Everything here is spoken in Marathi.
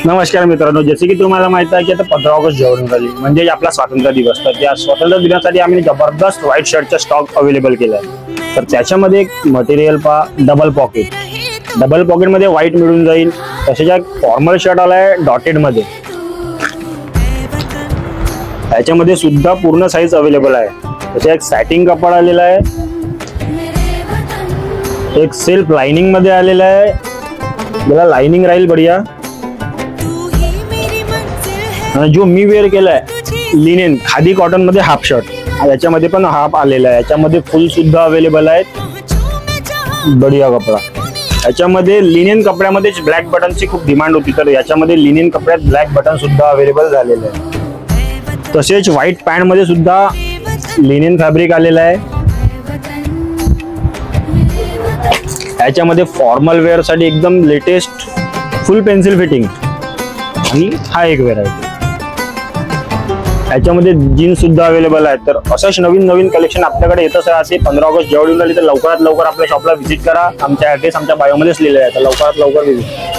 नमस्कार मित्रांनो, जसे की तुम्हाला माहित आहे की आता 15 ऑगस्ट जवळून आली म्हणजे आपला स्वातंत्र्य दिवस. तर त्या स्वातंत्र्य दिनासाठी आम्ही जबरदस्त व्हाईट शर्टचा स्टॉक अवेलेबल केला आहे. तर त्याच्यामध्ये एक मटेरियल पहा, डबल पॉकेट मध्ये व्हाईट मिळून जाईल. तसेच एक फॉर्मल शर्ट आलाय डॉटेड मध्ये. त्याच्यामध्ये सुद्धा पूर्ण साईज अवेलेबल आहे. तसे एक सॅटिंग कपडा आलेला आहे, एक सेल्फ लाइनिंग मध्ये आलेला आहे. याला लाइनिंग राहील बढिया. आणि जो मी वेअर केलाय लिनेन खादी कॉटन मध्ये हाफ शर्ट, याच्यामध्ये पण हाफ आलेला आहे. याच्यामध्ये फुल सुद्धा अवेलेबल आहेत. बढिया कपडा. याच्यामध्ये लिनेन कपड्यामध्येच ब्लॅक बटनची खूप डिमांड होती, तर याच्यामध्ये लिनेन कपड्यात ब्लॅक बटन सुद्धा अवेलेबल झालेले आहे. तसेच व्हाईट पॅन्ट मध्ये सुद्धा लिनेन फॅब्रिक आलेला आहे. याच्यामध्ये फॉर्मल वेअर साठी एकदम लेटेस्ट फुल पेन्सिल फिटिंग आणि हा एक व्हेरायटी. याच्यामध्ये जीन्स सुद्धा अवेलेबल आहे. तर अशाच नवीन कलेक्शन आपल्याकडे येतच राहते. 15 ऑगस्ट जेवढी आली तर लवकरात लवकर आपल्या शॉपला व्हिजिट करा. आमच्या ऍड्रेस आमच्या बायोमध्येच लिहिलेला आहे, तर लवकरात लवकर व्हिजिट.